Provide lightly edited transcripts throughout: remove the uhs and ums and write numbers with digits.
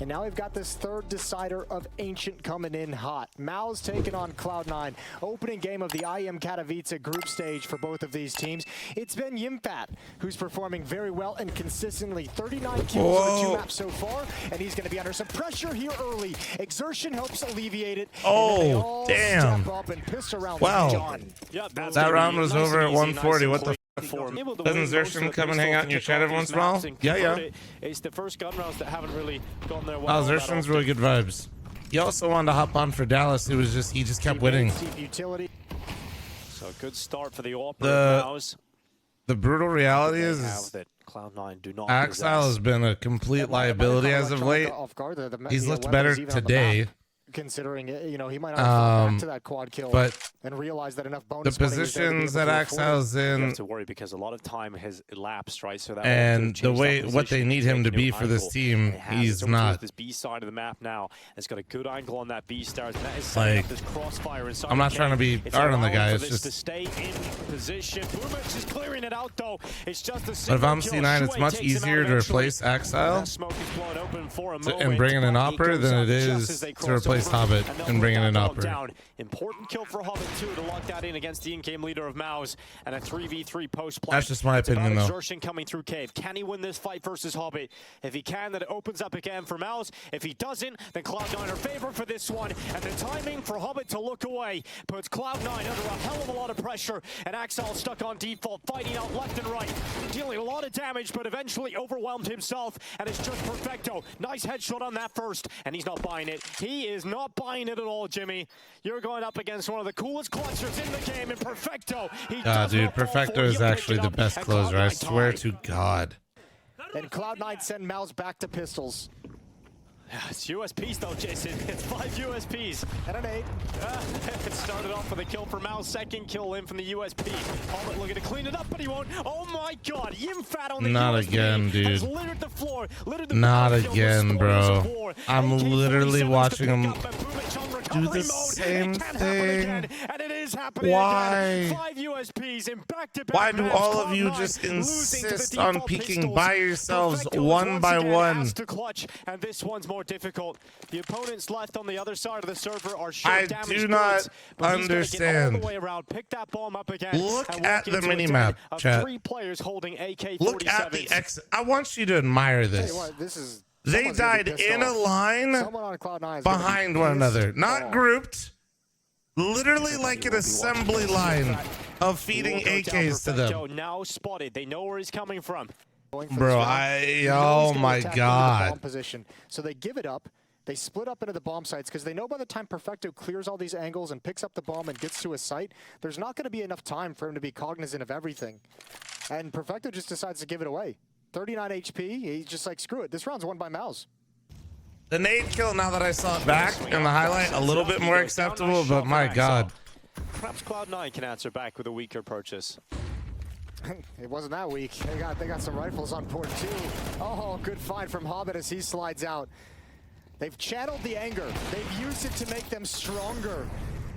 And now we've got this third decider of Ancient coming in hot. MOUZ taking on Cloud9. Opening game of the IEM Katowice group stage for both of these teams. It's been Yimfat who's performing very well and consistently. 39 kills over 2 maps so far, and he's going to be under some pressure here early. Exertion helps alleviate it. Oh, damn. Wow. That round was over at 140. What the doesn't Xertion come and hang out in your chat every once in a while? Yeah. It's the first gun rounds that haven't really gone their way. Oh, Xertion's really good vibes. He also wanted to hop on for Dallas. He just kept winning. So a good start for the MOUZ. The brutal reality is Cloud9 do not Axile has been a complete liability as of late. He's looked better today. Considering it, you know, he might not fall back to that quad kill, but and realize that enough bonus the positions that Axile's in, you have to worry because a lot of time has elapsed, right? So that and the way what they need him to be for this team, he's not. This B side of the map now, it's got a good angle on that B stars. And that is like, this crossfire inside. I'm not trying to be hard on the guy. It's just to stay in position. fl0m is clearing it out though. It's just a but if I'm C9, it's much easier to replace Axile and bring in an Opera than it is to replace Hobbit and bring in an Opera. Important kill for Hobbit too to lock that in against the in-game leader of MOUZ and a 3v3 post play. That's just my opinion though. Exertion coming through cave. Can he win this fight versus Hobbit? If he can, then it opens up again for MOUZ. If he doesn't, then Cloud9 are favored for this one. And the timing for Hobbit to look away puts Cloud9 under a hell of a lot of pressure. And Axile stuck on default, fighting out left and right, dealing a lot of damage, but eventually overwhelmed himself. And it's just Perfecto. Nice headshot on that first, and he's not buying it. He is not buying it at all, Jimmy. You're going up against one of the coolest clutchers in the game in Perfecto. Dude, Perfecto is actually the best closer, I swear to God. And Cloud9 send MOUZ back to pistols. It's USPs though, Jason. It's 5 USPs. And an 8. It started off with a kill for MOUZ. Second kill in from the USP. Hobbit looking to clean it up, but he won't. Oh my God. Yimfat on the Not USP again, dude. littered the floor, littered the Not again, bro. I'm literally watching him do the same thing. And it is happening. Why? Again. 5 USPs in back-to-back. Why do all of you just insist on peeking by yourselves one by one? To clutch, and this one's more difficult. The opponents left on the other side of the server are short damage. I do not understand. All the way around, pick that bomb up again. Look at the minimap, chat. 3 players holding AK-47s. Look at the exit. I want you to admire this. What, this is they died in a line behind one another, not grouped. Literally like an assembly line of feeding AKs to them. Now spotted. They know where he's coming from. Bro, oh my God. So they give it up. They split up into the bomb sites because they know by the time Perfecto clears all these angles and picks up the bomb and gets to a site, there's not going to be enough time for him to be cognizant of everything. And Perfecto just decides to give it away. 39 HP, he's just like, screw it. This round's won by MOUZ. The nade kill, now that I saw it back in the highlight, a little bit more acceptable, but my God. Perhaps Cloud9 can answer back with a weaker purchase. It wasn't that weak. They got some rifles on board too. Oh, good find from Hobbit as he slides out. They've channeled the anger. They've used it to make them stronger.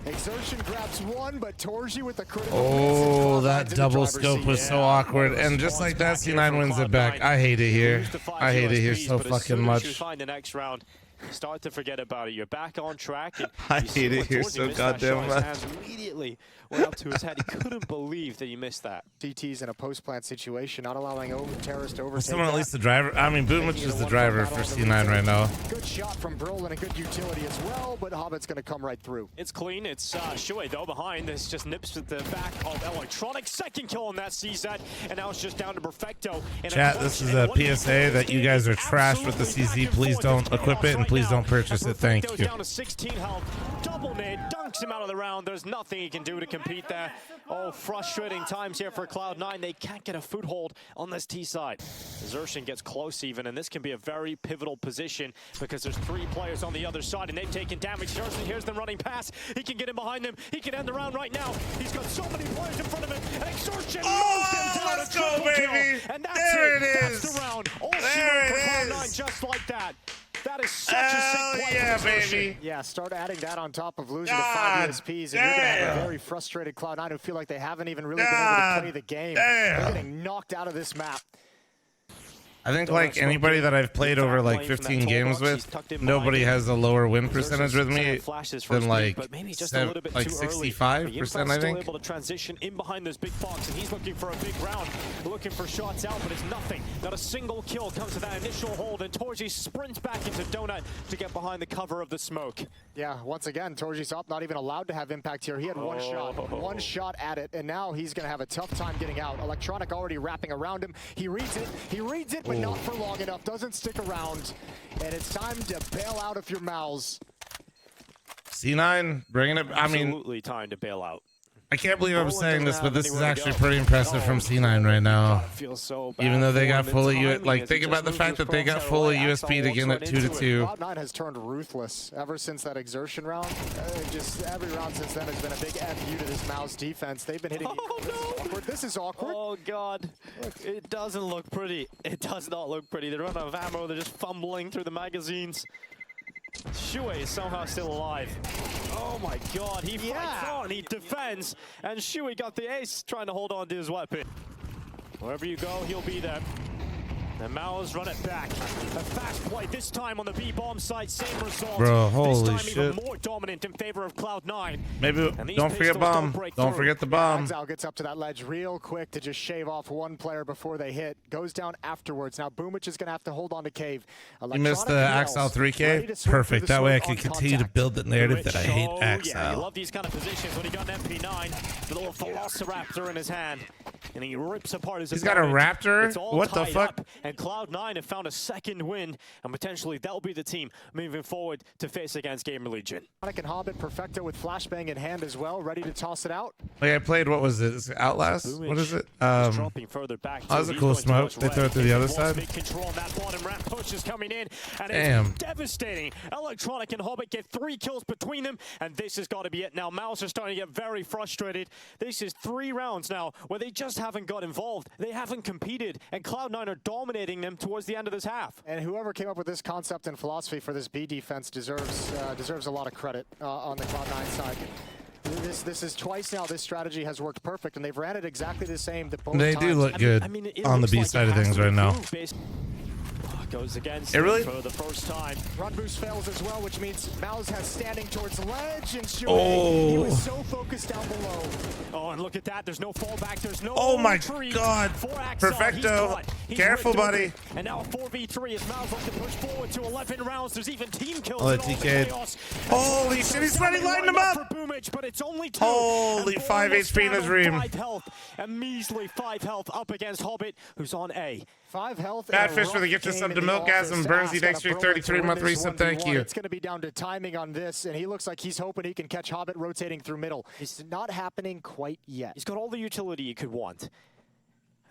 Exertion grabs one, but Torji with the critical. Oh, that double scope was so awkward. And just like that, C9 wins it back. I hate it here. I hate it here so fucking much. Find the next round. Start to forget about it. You're back on track. And I hate it here so goddamn much. Immediately went up to his head. He couldn't believe that he missed that. CT's in a post-plant situation, not allowing terrorists to overtake. Someone at least the driver. I mean, Boomich is the driver for C9 right now. Good shot from Brol and a good utility as well, but Hobbit's going to come right through. It's clean. It's Shui though behind. This just nips at the back of Electronic. Second kill on that CZ, and now it's just down to Perfecto. Chat, this is a PSA that you guys are trash with the CZ. Please don't equip it and please don't purchase it. Thank you. Down to 16 health. Double nade dunks him out of the round. There's nothing he can do to compete there. Oh, frustrating times here for Cloud9. They can't get a foothold on this T side. Xertion gets close even, and this can be a very pivotal position because there's 3 players on the other side, and they've taken damage. Here's them running past. He can get in behind them. He can end the round right now. He's got so many players in front of him, and Xertion moves him down. Let's go, baby. And that's there it. Is. That's the round. All there it is. Cloud9 just like that. That is such a sick play. Yeah, baby. Yeah, start adding that on top of losing to 5 USPs, and you're going to have a very frustrated Cloud9 who feel like they haven't even really been able to play the game. They're getting knocked out of this map. I think like anybody that I've played over like 15 games with, nobody has a lower win percentage with me than like 65%, I think. Able to transition in behind this big box, and he's looking for a big round, looking for shots out, but it's nothing. Not a single kill comes to that initial hold, and Torji sprints back into Donut to get behind the cover of the smoke. Yeah, once again, Torji's up, not even allowed to have impact here. He had one shot at it, and now he's going to have a tough time getting out. Electronic already wrapping around him. He reads it, but not for long enough. Doesn't stick around, and it's time to bail out of your MOUZ. C9 bringing it. I mean, Absolutely time to bail out. I can't believe I'm saying this, but this is actually pretty impressive from C9 right now. Even though they got fully think about the fact that they got fully USP to get it 2-2. Cloud9 has turned ruthless ever since that exertion round. Just every round since then has been a big FU to this MOUZ defense. They've been hitting. This is awkward. Oh god, it doesn't look pretty. It does not look pretty. They're running out of ammo. They're just fumbling through the magazines. Shui is somehow still alive. Oh my god, he fights on, he defends, and Shui got the ace trying to hold on to his weapon. Wherever you go, he'll be there. And MOUZ run it back. A fast play, this time on the B-bomb side, same result. Bro, holy this time shit. even more dominant in favor of Cloud9. Maybe, don't forget bomb. Don't forget the bomb. Axal gets up to that ledge real quick to just shave off one player before they hit. Goes down afterwards. Now Boomich is going to have to hold on to Cave. You missed the Axal 3K? Perfect. That way I can continue to build the narrative that I hate Axal. Yeah, you love these kind of positions when he got an MP9, the little Velociraptor in his hand, and he rips apart his He's got a Raptor? What the fuck? And Cloud9 have found a second win, and potentially that'll be the team moving forward to face against Gamer Legion. Sonic and Hobbit Perfecto with flashbang in hand as well, ready to toss it out. Like I played, what was it? Is it Outlast? Boomich what is it? dropping further back. That was a cool smoke. They throw it to the other side. Control on that bottom ramp. Push is coming in, and damn. It's devastating. Electronic and Hobbit get 3 kills between them, and this has got to be it. Now MOUZ are starting to get very frustrated. This is 3 rounds now where they just haven't got involved. They haven't competed, and Cloud9 are dominating them towards the end of this half. And whoever came up with this concept and philosophy for this B defense deserves a lot of credit on the Cloud9 side. This is twice now this strategy has worked perfect, and they've ran it exactly the same. They do look good on the B side of things right now. Goes against it really? For the first time. Run boost fails as well, which means MOUZ has standing towards the ledge, and Shui, he was so focused down below. Oh, and look at that. There's no fallback. There's no my god. Perfecto. Careful, buddy. And now a 4v3 as MOUZ looks to push forward to 11 rounds. There's even team kills. Oh, TK'd. Holy shit, he's already lighting him up. Boomich, but it's only 2. Holy 5 HP in his ream. 5 health, a measly 5 health up against Hobbit, who's on A. 5 health. Bad Fish for the gift of sub to Milkgasm. Burnsy, thanks for your 33-month resub. Thank you. It's going to be down to timing on this, and he looks like he's hoping he can catch Hobbit rotating through middle. It's not happening quite yet. He's got all the utility you could want.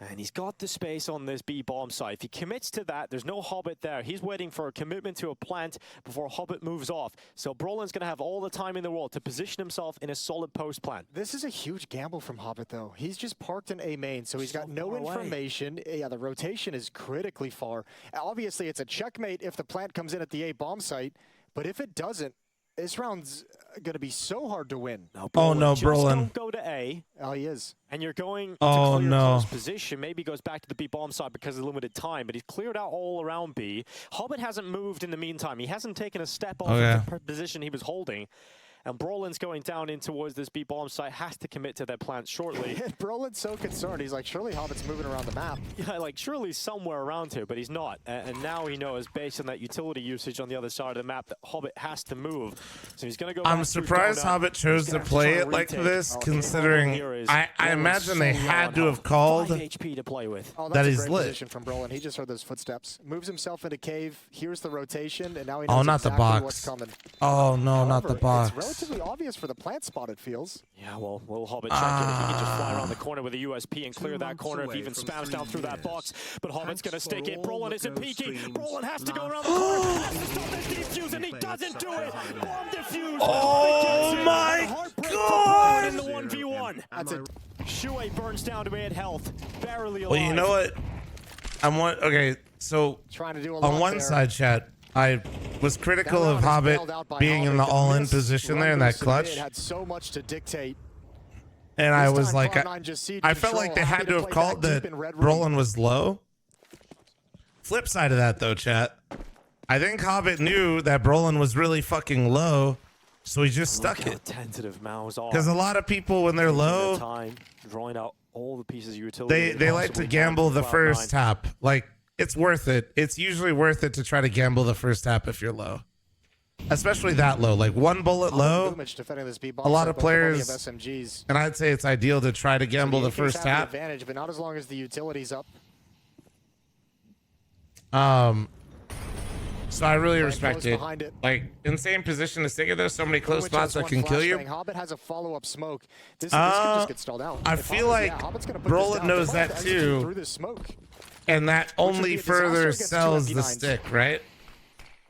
And he's got the space on this B-bomb side. If he commits to that, there's no Hobbit there. He's waiting for a commitment to a plant before Hobbit moves off. So Brolin's going to have all the time in the world to position himself in a solid post plant. This is a huge gamble from Hobbit, though. He's just parked in A main, so he's got no information. Yeah, the rotation is critically far. Obviously, it's a checkmate if the plant comes in at the A bomb site, but if it doesn't, this round's going to be so hard to win. No, Brolin. Don't go to A. Oh, he is. And you're going to clear close position. Maybe goes back to the B-bomb side because of limited time, but he's cleared out all around B. Hobbit hasn't moved in the meantime. He hasn't taken a step off of the position he was holding. And Brolin's going down in towards this B-bomb site, has to commit to that plant shortly. Brolin's so concerned. He's like, surely Hobbit's moving around the map. Yeah, like, surely somewhere around here, but he's not. And now he knows, based on that utility usage on the other side of the map, that Hobbit has to move. So he's going to go I'm surprised Hobbit chose to play it like this, considering I imagine they had to have called HP to play with. That he's lit. Position from Brolin. He just heard those footsteps. Moves himself into cave. Here's the rotation, and now he knows exactly what's coming. Oh, no, not the box. It's relatively obvious for the plant spot, it feels. Yeah, well, will Hobbit check it if he can just fly around the corner with a USP and clear that corner if he even spams down through that box. But Hobbit's going to stick it. Brolin isn't peeking. Brolin has to go around the corner. Has to stop this defuse, and he doesn't do it. Bomb defuse. Oh my god! In the 1v1. That's it. Shui burns down to 8 health. Barely alive. Well, you know what? Okay, so trying to do on one side, chat, I was critical of Hobbit being in the all-in position there in that clutch. It had so much to dictate. And I was like, I felt like they had to have called that Brolin was low. Flip side of that, though, chat. I think Hobbit knew that Brolin was really fucking low, so he just stuck it. Tentative MOUZ are. Because a lot of people, when they're low, Time, drawing out all the pieces of utility. they like to gamble the first tap. Like, it's worth it. It's usually worth it to try to gamble the first tap if you're low. Especially that low. Like, one bullet low, a lot of players, and I'd say it's ideal to try to gamble the first tap. Advantage, but not as long as the utility's up. So I really respect it. Like, insane position to stick it. There's so many close spots that can kill you. Hobbit has a follow-up smoke. This could just get stalled out. I feel like Brolin knows that too, and that only further sells the stick, right?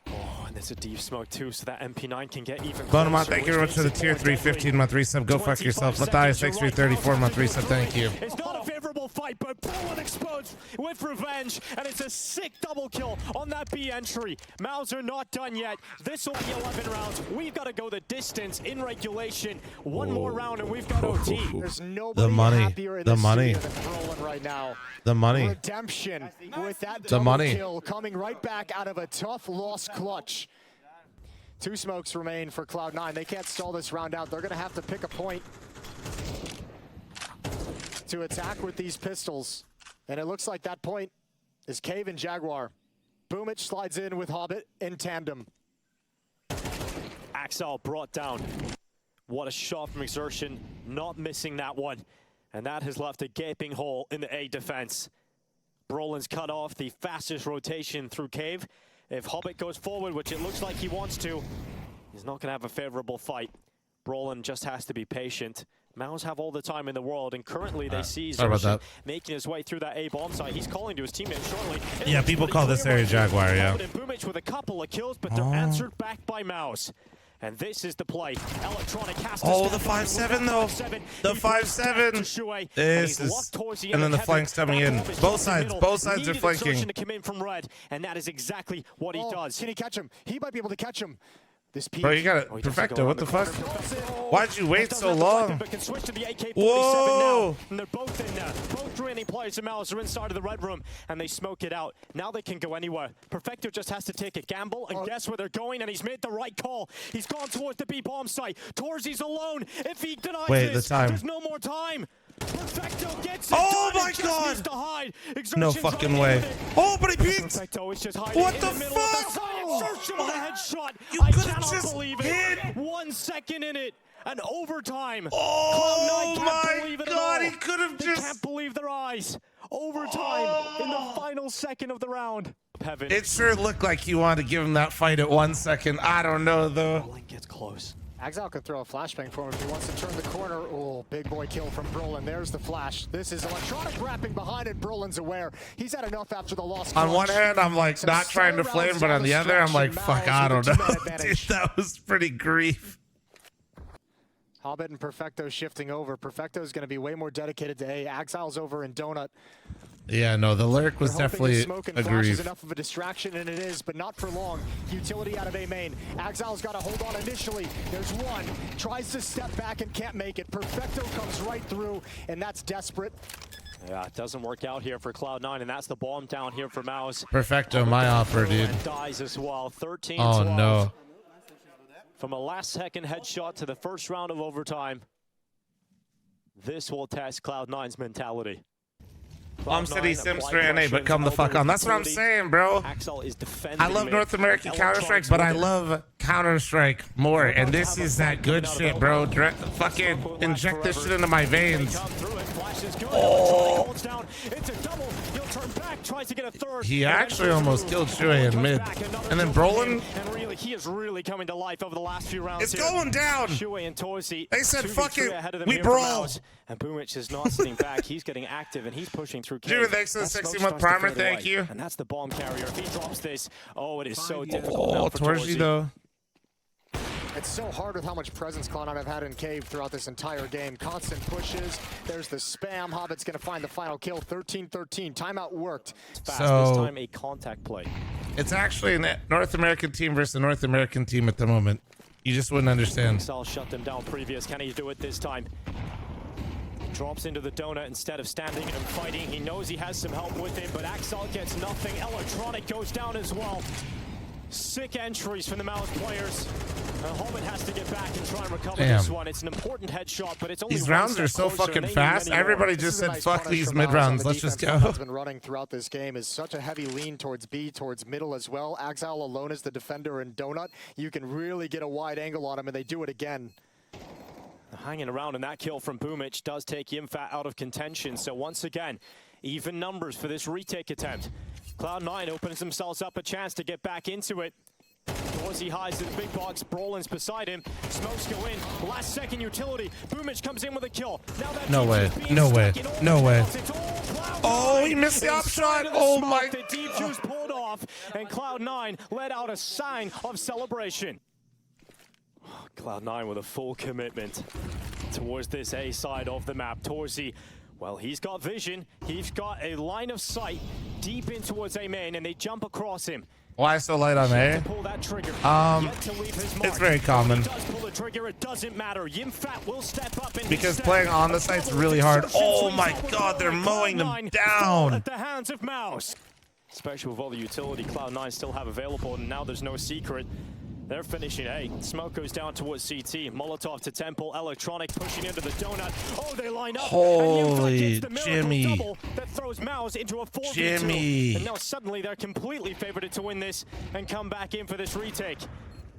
Oh, and there's a deep smoke too, so that MP9 can get even Bonamont, thank you very much for the tier 3 15-month resub. Go fuck yourself. Matthias, thanks for your 34-month resub. Thank you. It's not a favorable fight, but Brolin explodes with revenge, and it's a sick double kill on that B entry. MOUZ are not done yet. This will be 11 rounds. We've got to go the distance in regulation. One more round, and we've got OT. There's nobody happier in the this money, than Brolin right now. The money. Redemption with that the double money. kill coming right back out of a tough loss clutch. 2 smokes remain for Cloud9. They can't stall this round out. They're going to have to pick a point to attack with these pistols. And it looks like that point is Cave and Jaguar. Boomich slides in with Hobbit in tandem. Axel brought down. What a shot from Exertion, not missing that one. And that has left a gaping hole in the A defense. Brolin's cut off the fastest rotation through Cave. If Hobbit goes forward, which it looks like he wants to, he's not going to have a favorable fight. Brolin just has to be patient. MOUZ have all the time in the world, and currently they see Exertion making his way through that A bomb site. He's calling to his teammate shortly. Yeah, people call this area Jaguar, yeah. And Boomich with a couple of kills, but they're answered back by MOUZ. And this is the play. Electronic has to the 5-7 though. The 5-7. This is, and then the flank's coming in. Both sides are flanking. To come in from red, and that is exactly what he does. Can he catch him? He might be able to catch him. This Bro, you got it. Perfecto, what the fuck? Why'd you wait so long? Whoa! And they're both in there. Both remaining players of MOUZ are inside of the red room, and they smoke it out. Now they can go anywhere. Perfecto just has to take a gamble and guess where they're going, and he's made the right call. He's gone towards the B bomb site. Torzi's alone. If he denies this, there's no more time. Perfecto gets it. Oh my god! No fucking way. Oh, but he peeked! Perfecto is just hiding. What the fuck? Exertion with a headshot. You I could have cannot just believe hit. it. 1 second in it. And overtime. Oh my god, he could have just... They can't believe their eyes. Overtime in the final second of the round. Heaven. It sure looked like he wanted to give him that fight at 1 second. I don't know though. Brolin gets close. Axel can throw a flashbang for him if he wants to turn the corner. Oh, big boy kill from Brolin. There's the flash. This is electronic wrapping behind it. Brolin's aware. He's had enough after the loss. On one hand, I'm like not trying to flame, but on the other, I'm like, fuck, I don't know. Dude, that was pretty grief. Hobbit and Perfecto shifting over. Perfecto's going to be way more dedicated to A. Axel's over in Donut. Yeah, no, the lurk was definitely a grief. Enough of a distraction, and it is, but not for long. Utility out of A main. Axel's got to hold on initially. There's one. Tries to step back and can't make it. Perfecto comes right through, and that's desperate. Yeah, it doesn't work out here for Cloud9, and that's the bomb down here for MOUZ. Perfecto, my offer, dude. Dies as well. 13-12. Oh, no. From a last-second headshot to the first round of overtime. This will test Cloud9's mentality. Plum City Simster NA, but come the fuck on. That's what I'm saying, bro. Axel is defending. I love North American Counter-Strike, but I love Counter-Strike more. And this is that good shit, bro. Fucking inject this shit into my veins. Oh. He actually almost killed Shui in mid. And then Brolin. And really, he is really coming to life over the last few rounds. It's going down. Shui and Torsi. They said, fuck it. We brawl. And Boomich is not sitting back. He's getting active, and he's pushing through. Dude, thanks for the 60-month primer. Thank you. And that's the bomb carrier. If he drops this, oh, it is so difficult. Oh, Torsi, though. It's so hard with how much presence Cloud9 have had in Cave throughout this entire game. Constant pushes. There's the spam. Hobbit's going to find the final kill. 13-13. Timeout worked. Fast. This time a contact play. It's actually a North American team versus a North American team at the moment. You just wouldn't understand. Axel shut them down previous. Can he do it this time? Drops into the donut instead of standing and fighting. He knows he has some help with him, but Axel gets nothing. Electronic goes down as well. Sick entries from the MOUZ players. Hobbit has to get back and try and recover this one. It's an important headshot, but it's only these rounds are so fucking fast. Everybody just said, fuck these mid rounds. Let's just go. Has been running throughout this game is such a heavy lean towards B, towards middle as well. Axel alone is the defender in donut. You can really get a wide angle on him, and they do it again. Hanging around, and that kill from Boomich does take Yimfat out of contention. So once again, even numbers for this retake attempt. Cloud9 opens themselves up a chance to get back into it. Dorsey hides to the big box. Brolin's beside him. Smokes go in. Last second utility. Boomich comes in with a kill. Now that no way. No way. No way. Oh, he missed the op shot. Oh my. The deep juice pulled off, and Cloud9 let out a sign of celebration. Cloud9 with a full commitment towards this A side of the map. Dorsey, well, he's got vision. He's got a line of sight deep in towards A main, and they jump across him. Why so light on A? It's very common. It doesn't matter. Yimfat will step up and because playing on the site's really hard. Oh my god, they're mowing them down. At the hands of MOUZ. Especially with all the utility Cloud9 still have available, and now there's no secret. They're finishing A. Smoke goes down towards CT. Molotov to Temple. Electronic pushing into the donut. Oh, they line up. Holy Jimmy. That throws MOUZ into a 4v2. Jimmy. And now suddenly they're completely favored to win this and come back in for this retake.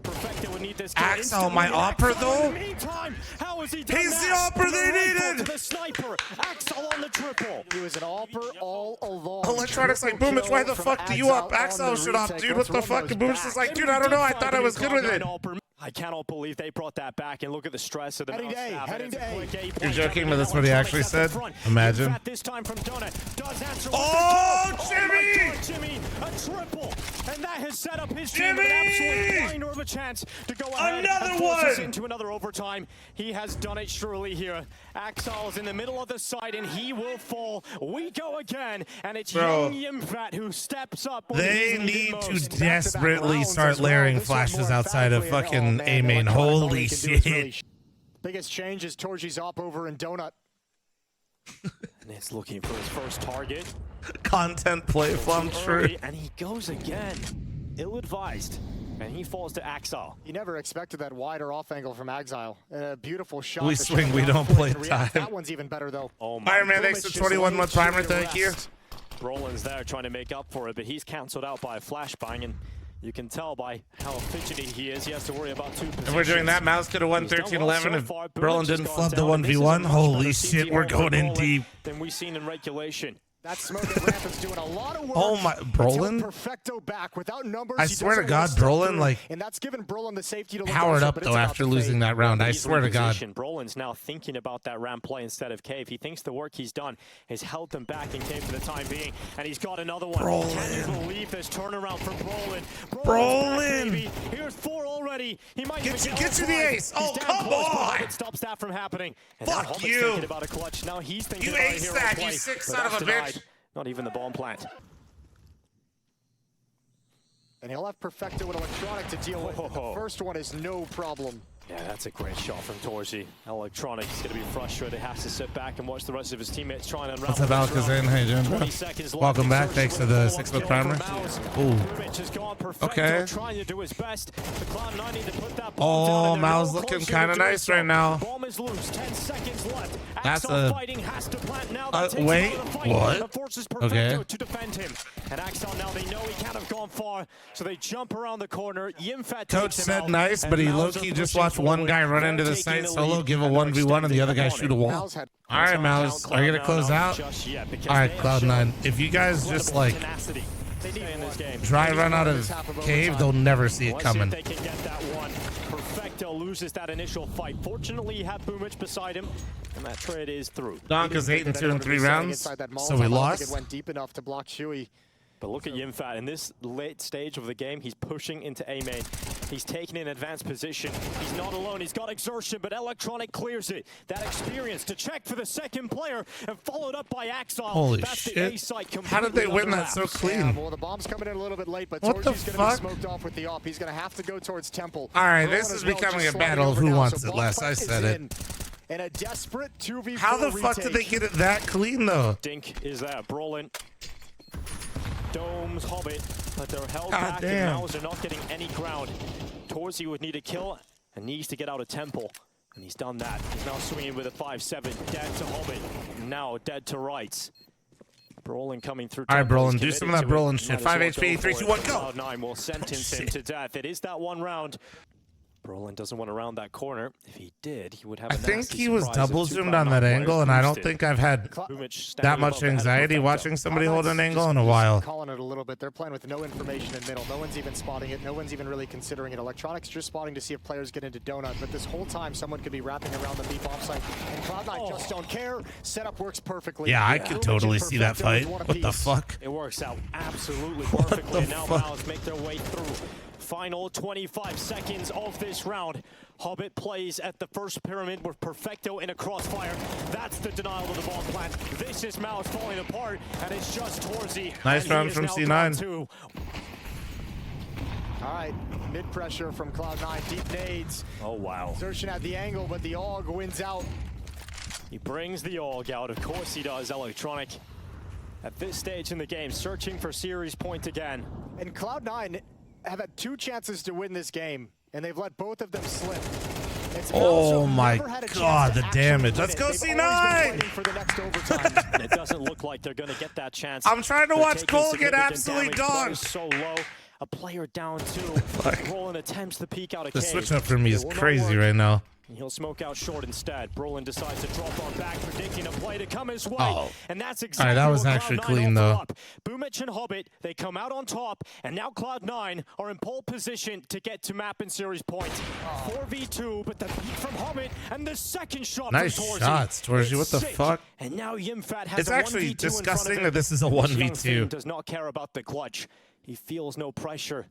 Perfecto would need this Axel, my opera though? Meantime, how has he done He's the opera they needed! The sniper, Axel on the triple. He was an opera all along. Electronics like, Boomich, why the fuck do you up? Axel should up, dude, what the fuck? And Boomich is like, dude, I don't know, I thought I was good with it. I cannot believe they brought that back, and look at the stress of the heading to A. You're joking, but that's what he actually said? Imagine. This time from Donut does answer. Oh, Jimmy! Jimmy, a triple, and that has set up his team with an absolute blinder of a chance to go ahead and force us into another overtime. He has done it surely here. Axel is in the middle of the side, and he will fall. We go again, and it's young Yimfat who steps up. They need to desperately start layering flashes outside of fucking A main. Holy shit. Biggest change is Torji's op over in donut. And it's looking for his first target. Content play fl0m true. And he goes again. Ill-advised. And he falls to Axel. You never expected that wider off angle from Axel. A beautiful shot. We swing, we don't play time. That one's even better though. Oh my. Iron Man, thanks for 21-month primer, thank you. Brolin's there trying to make up for it, but he's cancelled out by a flashbang, and you can tell by how fidgety he is. He has to worry about two positions. And we're doing that. MOUZ could have won 13-11 if Brolin didn't flub the 1v1. Holy shit, we're going in deep. Than we've seen in regulation. That smoking ramp is doing a lot of work. Oh my, Brolin? Perfecto back without numbers. I swear to God, Brolin, like, and that's given Brolin the safety to powered up though after losing that round. I swear to God. Brolin's now thinking about that ramp play instead of Cave. He thinks the work he's done has held them back in Cave for the time being, and he's got another one. Brolin. Can you believe this turnaround from Brolin? Brolin! Here's 4 already. He might get you the ace. Oh, come on! It stops that from happening. And fuck you! About a clutch. Now he's thinking you about ace that, you sick son of a bitch! Not even the bomb plant. And he'll have Perfecto and Electronic to deal with. The first one is no problem. Yeah, that's a great shot from Dorsey. Electronic is going to be frustrated. Has to sit back and watch the rest of his teammates try and unravel. What's up, Alcazin? How you doing, bro? Welcome back. Thanks for the 6-month primer. Ooh. Okay. Trying to do his best. The Cloud9 need to put that oh, MOUZ looking kind of nice right now. Bomb is loose. 10 seconds left. That's a... wait, what? Okay. To defend him. And Axel now, they know he can't have gone far, so they jump around the corner. Yimfat Coach said nice, but he low-key just watched one guy run into the site solo, give a 1v1, and the other guy shoot a wall. All right, MOUZ, are you going to close out? All right, Cloud9, if you guys just, like, dry run out of Cave, they'll never see it coming. Perfecto loses that initial fight. Fortunately, he had Boomich beside him, and that trade is through. Donka's 8-2 in 3 rounds, so we lost. It went deep enough to block Shui. But look at Yimfat. In this late stage of the game, he's pushing into A main. He's taking an advanced position. He's not alone. He's got exertion, but Electronic clears it. That experience to check for the second player and followed up by Axel. Holy shit. How did they win that so clean? Yeah, well, the bomb's coming in a little bit late, but Torji's going to be smoked off with the op. He's going to have to go towards Temple. All right, this is becoming a battle of who wants it less. I said it. in a desperate 2v4 How the fuck did they get it that clean though? Dink is there. Brolin. Domes, Hobbit, but they're held God back damn. and MOUZ are not getting any ground. Torsi would need a kill and needs to get out of Temple. And he's done that. He's now swinging with a 5-7. Dead to Hobbit. Now dead to Rights. Brolin coming through. All right, Temple. Brolin, He's do some of that committed to Brolin it. shit. Might as 5 well HP, go 3, for 2, it. 1, go. Cloud9 will sentence him to death. It is that one round. Brolin doesn't want to round that corner. If he did, he would have a I think nasty he was surprise if double two zoomed on Cloud9 that players angle, and I don't boosted. think I've had Boomich standing that above much the head of anxiety Perfecto. watching somebody hold an angle Just in a while. calling it a little bit. They're playing with no information in middle. No one's even spotting it. No one's even really considering it. Electronics just spotting to see if players get into donut. But this whole time, someone could be wrapping around the B bomb site. And Cloud9 just don't care. Setup works perfectly. Yeah, I could Boomich totally and see that Perfecto fight. is one What the apiece. fuck? It works out absolutely What perfectly. the And now fuck? MOUZ make their way through. Final 25 seconds of this round. Hobbit plays at the first pyramid with Perfecto in a crossfire. That's the denial of the bomb plant. This is MOUZ falling apart, and it's just Torsi. Nice And he round is from now C9. down two. All right, mid pressure from Cloud9. Deep nades. Oh, wow. Xerxin at the angle, but the AUG wins out. He brings the AUG out. Of course he does, Electronic. At this stage in the game, searching for series point again. And Cloud9 have had 2 chances to win this game, and they've let both of them slip. It's Oh MOUZ who've my never had a chance God, to the actually damage. win Let's it. go They've C9! always been fighting for the next overtime. And it doesn't look like they're going to get that chance. I'm trying to They're watch taking Cole get significant absolutely damage. Bar donked. is so low. A player down two. Brolin attempts the peek out of The cave. switch up for me It is will not crazy work. right now. He'll smoke out short instead. Brolin decides to drop on back, predicting a play to come his way. Oh. And that's All exactly right, that was what actually Cloud9 clean, offer though. up. Boomich and Hobbit, they come out on top, and now Cloud9 are in pole position to get to map and series points. 4v2, but the beat from Hobbit, and the second shot Nice from Torsi. shots, Torsi. What It's the sick. fuck? And now Yimfat has It's a actually 1v2 in front of disgusting him. that this is a This young 1v2. thing does not care about the clutch. He feels no pressure.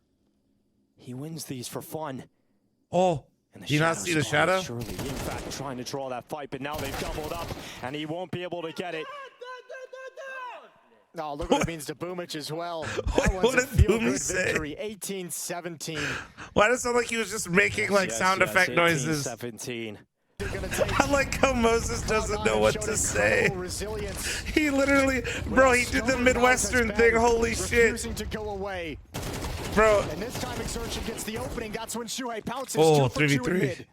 He wins these for fun. Oh, And the do you not shadow's see the spotted, shadow? Surely, in fact, trying to draw that fight, but now they've doubled up, and he won't be able to get it. Oh, look what it means to Boomich as well. What That one's a did feel-good Boomich say? victory, 18-17. Why does it sound like he was just making like sound effect noises? 17. They're gonna take I like how Moses doesn't know what to say. Resilience. He literally, bro, he did the Midwestern thing. Holy shit, Refusing to go away. bro. And this time Exertion gets the opening. That's when Shuhei pounces. Oh, 2 for 2 in 3v3. mid.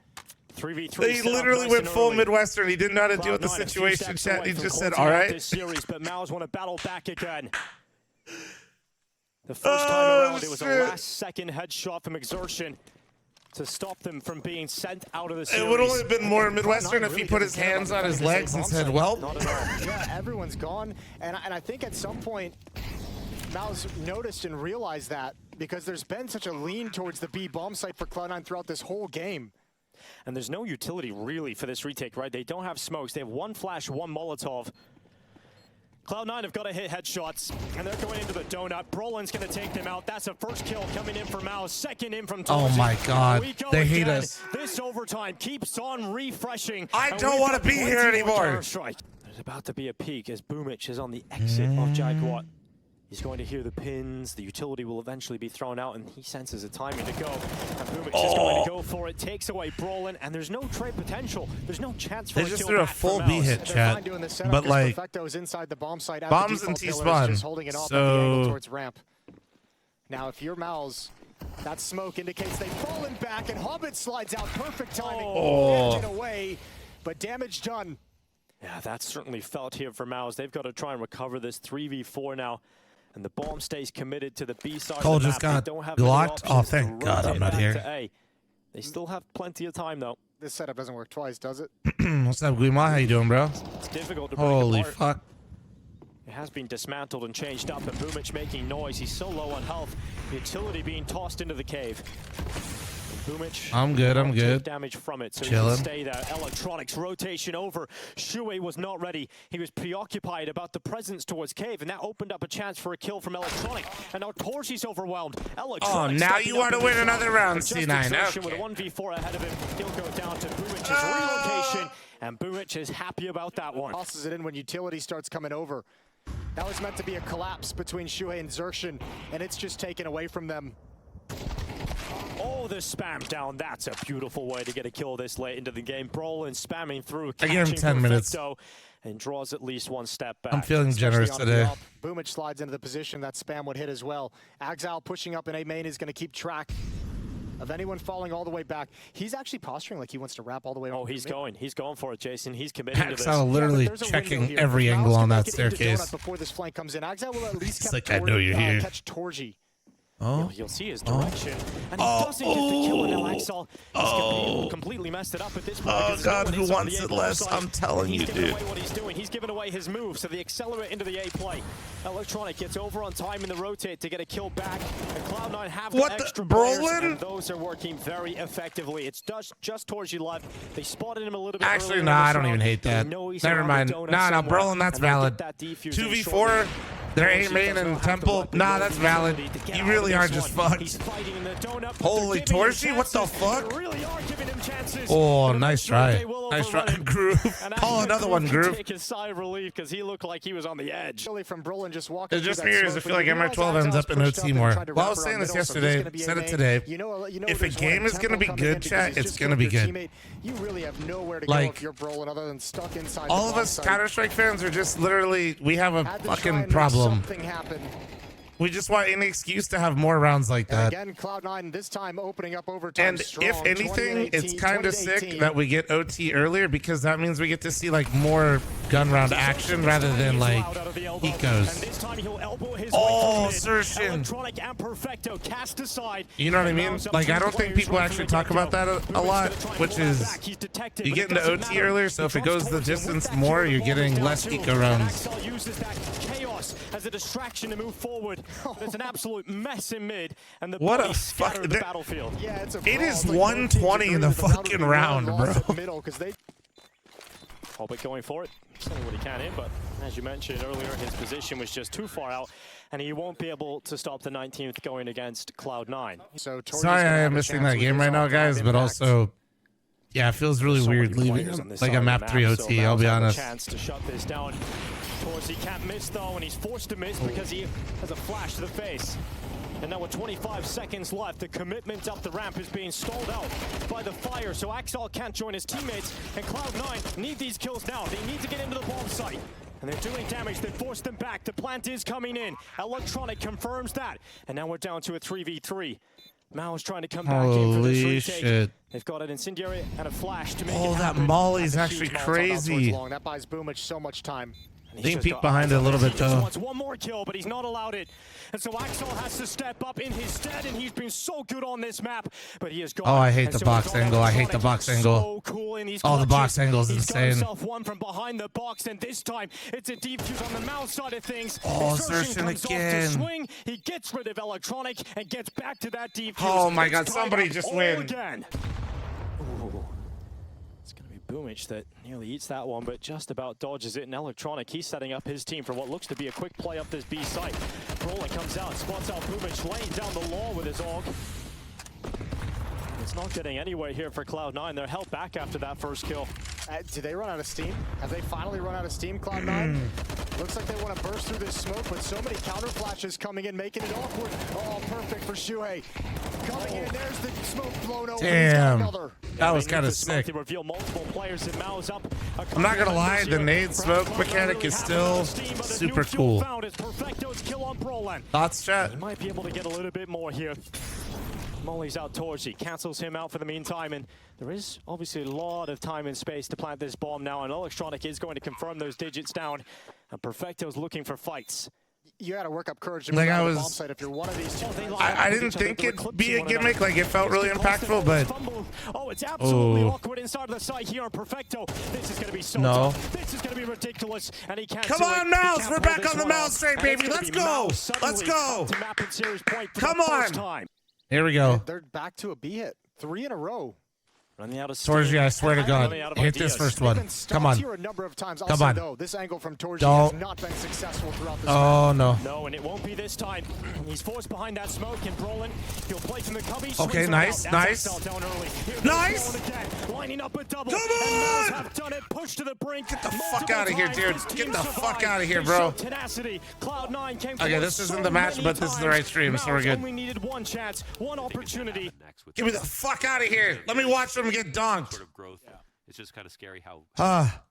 3v3. He set up literally nice went and full early. Midwestern. He didn't know how to deal with the Cloud9 a few situation. steps Chat. away He from just said, closing "All out right." This series, but MOUZ want to battle back again. The first Oh, time around, it was a shit. last-second headshot from Exertion to stop them from being sent out of the series. It would only have been more Midwestern Cloud9 if he really put his doesn't care hands about on his defending legs the and safe said, bomb "Well." Not at all. Yeah, everyone's gone. And I think at some point, MOUZ noticed and realized that because there's been such a lean towards the B bomb site for Cloud9 throughout this whole game. And there's no utility really for this retake, right? They don't have smokes. They have 1 flash, 1 Molotov. Cloud9 have got to hit headshots, and they're going into the donut. Brolin's going to take them out. That's a first kill coming in for MOUZ. Second in from Torsi. Oh my God, We go they hate again. us. This overtime keeps on refreshing. I and don't we've wanna got be here plenty more anymore. Counter-Strike. There's about to be a peak as Boomich is on the exit of Jaguar. He's going to hear the pins. The utility will eventually be thrown out, and he senses a timing to go. And Boomich is going to go for it, takes away Brolin, and there's no trade potential. There's no chance for They a just kill threw a back full for B MOUZ. hit, They're chat. fine doing the setup But 'cause like, Perfecto is inside the bomb site at bombs the and default T-spawn. pillars, just holding it off at the So- angle towards ramp. Now, if you're MOUZ, that smoke indicates they've fallen back, and Hobbit slides out. Perfect timing. Oh. Get away, but damage done. Yeah, that's certainly felt here for MOUZ. They've got to try and recover this 3v4 now. And the bomb stays committed to the B side Cole of the just map. got They don't have many blocked. Oh, options to thank God I'm rotate not back here. to A. They still have plenty of time, though. This setup doesn't work twice, does it? What's up, Guima? How you doing, bro? It's difficult to break Holy apart. fuck. It has been dismantled and changed up, and Boomich making noise. He's so low on health. Utility being tossed into the cave. Boomich. I'm good, I'm won't take good. damage from it, so Chilling. he can stay there. Electronics rotation over. Shuhei was not ready. He was preoccupied about the presence towards cave, and that opened up a chance for a kill from Electronic. And now Torsi's overwhelmed. Electronic now stepping you up want to in win this another round. round, Just C9. Exertion Okay. with a 1v4 ahead of him. He'll go down to Boomich's relocation, and Boomich is happy about that one. Tosses it in when utility starts coming over. That was meant to be a collapse between Shuhei and Xerxin, and it's just taken away from them. Oh, Oh, the spam down. That's a beautiful way to get a kill this late into the game. Brolin spamming through. I give him 10 minutes. And draws at least one step back. I'm feeling generous today. Boomich slides into the position that spam would hit as well. Axal pushing up in A main is going to keep track of anyone falling all the way back. He's actually posturing like he wants to wrap all the way over. Oh, he's going for it, Jason. He's committing to this. Axal literally checking every angle on that staircase. Before this flank comes in, Axal will at least it's like, I know you're here. Catch Torji. Oh. You'll see his direction. And he doesn't get the kill, and now Axal has completely messed it up at this point. Oh, God, who wants it less? I'm telling you, dude. He's giving away what he's doing. He's giving away his move, so the accelerate into the A play. Electronic gets over on time in the rotate to get a kill back. And Cloud9 have the extra players, and those are working very effectively. It's just Torji left. They spotted him a little bit Actually, no, I don't even hate that. Never mind. No, Brolin, that's valid. 2v4. They're A main and Temple. Nah, that's valid. You really are just fucked. Holy Torji, what the fuck? Oh, nice try. Nice try, Groove. Call another one, Groove. Take his sigh of relief because he looked like he was on the edge. It's just me, I feel like MR12 ends up in OT more. Well, I was saying this yesterday, said it today. If a game is going to be good, chat, it's going to be good. You really have nowhere to go if you're Brolin other than stuck inside. All of us Counter-Strike fans are just literally, we have a fucking problem. We just want any excuse to have more rounds like that. Again, Cloud9 this time opening up overtime. And if anything, it's kind of sick that we get OT earlier because that means we get to see like more gun round action rather than like ecos. Oh, Sershin. You know what I mean? Like, I don't think people actually talk about that a lot, which is you get into OT earlier, so if it goes the distance more, you're getting less eco rounds. As a distraction to move forward. It's an absolute mess in mid, and the what a fuck the battlefield. Yeah, it's it is 120 in the fucking round, bro. Hobbit going for it, saying what he can in, but as you mentioned earlier, his position was just too far out, and he won't be able to stop the 19th going against Cloud9. So sorry I am missing that game right now, guys, but also, yeah, it feels really weird leaving like a map 3 OT, I'll be honest. Chance to shut this down. He can't miss though, and he's forced to miss because he has a flash to the face. And now with 25 seconds left, the commitment up the ramp is being stalled out by the fire, so Axal can't join his teammates, and Cloud9 need these kills now. They need to get into the bomb site. And they're doing damage. They forced them back. The plant is coming in. Electronic confirms that. And now we're down to a 3v3. MOUZ trying to come back in for this retake. Shit. They've got an incendiary and a flash to make it that happen. molly's actually crazy. That buys Boomich so much time. They can peek behind it a little bit, though. He wants one more kill, but he's not allowed it. And so Axal has to step up in his stead, and he's been so good on this map. But he has gone. Oh, I hate the box angle. I hate the box angle. So cool in these the box angle is insane. He's got himself one from behind the box, and this time it's a defuse on the MOUZ side of things. Oh, Sershin again. Swing. He gets rid of Electronic and gets back to that defuse. Oh my God! Somebody just win. Again. Boomich that nearly eats that one, but just about dodges it. And Electronic, he's setting up his team for what looks to be a quick play up this B site. Brolin comes out, spots out Boomich, laying down the law with his AUG. It's not getting anywhere here for Cloud9. They're held back after that first kill. Did they run out of steam? Have they finally run out of steam, Cloud9? Looks like they want to burst through this smoke, but so many counter flashes coming in, making it awkward. Oh, perfect for Shuhei. Coming in, there's the smoke blown over. Damn. That was kind of sick. Reveal multiple players in MOUZ up. I'm not gonna lie, the nade smoke mechanic is still super cool. Thoughts, chat? He might be able to get a little bit more here. Molly's out Torji, cancels him out for the meantime, and there is obviously a lot of time and space to plant this bomb now, and Electronic is going to confirm those digits down, and Perfecto's looking for fights. You gotta work up courage to like the bomb site if you're one of these two. I didn't think it'd be a gimmick, like it felt really impactful, but oh, it's absolutely awkward inside of the site here on Perfecto. This is gonna be so tough. This is gonna be ridiculous, and he can't. Come on, MOUZ! We're back on the MOUZ train, baby. Let's go! Let's go! Come on! Here we go. They're back to a B hit. 3 in a row. Running out of steam. Torji, I swear to God, Running out of hit this ideas. first one. Come on. Here a number of times. Come Also, on. though, this angle from Torji Don't. has not been successful throughout this Oh, no. No, and it won't be this time. He's forced behind that smoke, and Brolin, he'll play from the cubby. Okay, nice, nice. Nice. Lining up a double. Come And on! MOUZ have done it. Pushed to the brink. Get the fuck out of here, dude. Get the fuck out of here, bro. Tenacity. Cloud9 came Okay, this isn't the match, but this is the right stream, so we're good. only needed one chance, one opportunity. Get me the fuck out of here. Let me watch them get donked. Sort of growth. It's just kind of scary how Ah.